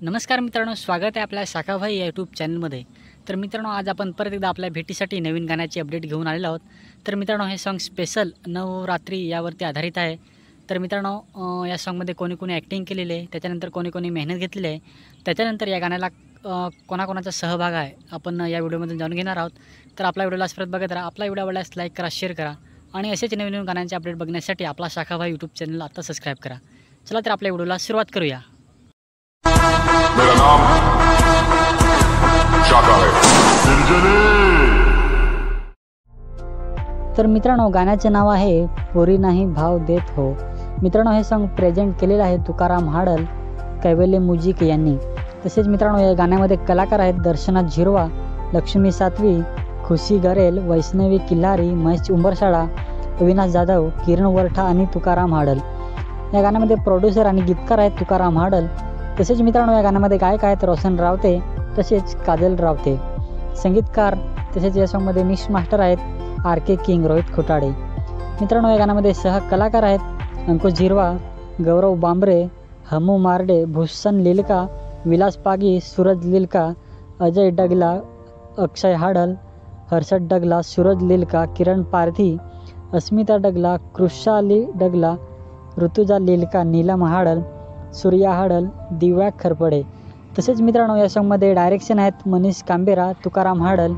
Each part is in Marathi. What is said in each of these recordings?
नमस्कार मित्रांनो, स्वागत आहे आपल्या शाखाभाई या यूट्यूब चॅनलमध्ये। तर मित्रांनो, आज आपण परत एकदा आपल्या भेटीसाठी नवीन गाण्याची अपडेट घेऊन आलेलो आहोत। तर मित्रांनो, हे सॉन्ग स्पेशल नवरात्री यावरती आधारित आहे। तर मित्रांनो, या सॉन्गमध्ये कोणी ॲक्टिंग केलेली आहे, त्याच्यानंतर कोणी मेहनत घेतलेली आहे, त्याच्यानंतर या गाण्याला कोणाकोणाचा सहभाग आहे आपण या व्हिडिओमध्ये जाणून घेणार आहोत। तर आपल्या व्हिडिओला परत बघत राहा। आपला व्हिडिओ आवडल्यास लाईक करा, शेअर करा आणि असेच नवीन गाण्यांचे अपडेट बघण्यासाठी आपला शाखाभाई यूट्यूब चॅनल आता सबस्क्राईब करा। चला तर आपल्या व्हिडिओला सुरुवात करूया। मेरा नाम शाखा है। तर मित्रांनो, गाण्याचे नाव आहे पोरी नाही भाव देत हो। मित्रांनो, हे सॉन्ग प्रेझेंट केलेलं आहे तुकाराम हाडल, कैवल्य म्युझिक यांनी। तसेच मित्रांनो, या गाण्यामध्ये कलाकार आहेत दर्शना झिरवा, लक्ष्मी सातवी, खुशी गरेल, वैष्णवी किल्लारी, महेश उंबरशाळा, अविनाश जाधव, किरण वरठा आणि तुकाराम हाडल। या गाण्यामध्ये प्रोड्युसर आणि गीतकार आहेत तुकाराम हाडल। तसेच मित्रांनो, या गाण्यामध्ये गायक आहेत रोशन रावते तसेच काजल रावते। संगीतकार तसेच या सॉन्गमध्ये मिक्स मास्टर आहेत RK किंग, रोहित खोटाडे। मित्रांनो, या गाण्यामध्ये सहकलाकार आहेत अंकुश झिरवा, गौरव बांबरे, हमू मार्डे, भूषण लिलका, विलास पागी, सूरज लिलका, अजय डगला, अक्षय हाडल, हर्षद डगला, सूरज लिलका, किरण पारधी, अस्मिता डगला, कृषाली डगला, ऋतुजा लिलका, नीलम हाडल, सूर्या हाडल, दिव्या खरपडे। तसेच मित्रांनो, या सॉन्गमध्ये डायरेक्शन आहेत मनीष कांबेरा, तुकाराम हाडल।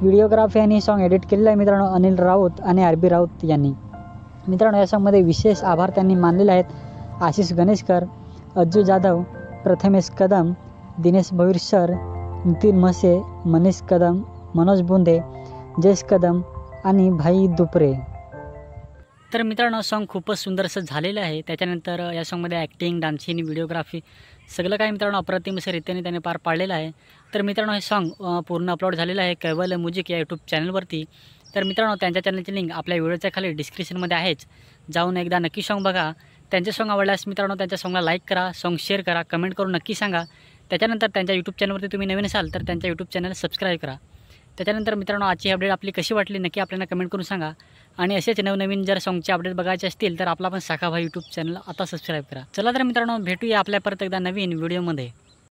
व्हिडिओग्राफी आणि सॉन्ग एडिट केलेलं आहे मित्रांनो अनिल राऊत आणि RB राऊत यांनी। मित्रांनो, या सॉन्गमध्ये विशेष आभार त्यांनी मानलेले आहेत आशिष गणेशकर, अज्जू जाधव, प्रथमेश कदम, दिनेश भविरसर, नितीन म्हसे, मनीष कदम, मनोज बुंदे, जयेश कदम आणि भाई दुपरे। तर मित्रांनो, सॉन्ग खूपच सुंदर असं झालेलं आहे। त्याच्यानंतर या सॉन्गमध्ये ॲक्टिंग, डान्सिंग, व्हिडिओग्राफी सगळं काही मित्रांनो अप्रतिम असं रीतीने त्याने पार पाडलेलं आहे। तर मित्रांनो, हे सॉन्ग पूर्ण अपलोड झालेलं आहे कैवल्य म्युझिक या यूट्यूब चॅनलवरती। तर मित्रांनो, त्यांच्या चॅनलची लिंक आपल्या व्हिडिओच्या खाली डिस्क्रिप्शनमध्ये आहेच, जाऊन एकदा नक्की सॉन्ग बघा। त्यांचे सॉन्ग आवडल्यास मित्रांनो त्यांच्या सॉन्गला लाईक करा, सॉन्ग शेअर करा, कमेंट करून नक्की सांगा। त्याच्यानंतर त्यांच्या यूट्यूब चॅनलवरती तुम्ही नवीन असाल तर त्यांच्या यूट्यूब चॅनल सबस्क्राईब करा। त्याच्यानंतर मित्रांनो, आजची अपडेट आपली कशी वाटली नक्की आपल्याला कमेंट करून सांगा। आणि असेच नवनवीन जर सॉन्गचे अपडेट बघायचे असतील तर आपला पण शाखाभाई यूट्यूब चॅनल आता सबस्क्राईब करा। चला तर मित्रांनो, भेटूया आपल्या परत एकदा नवीन व्हिडिओमध्ये।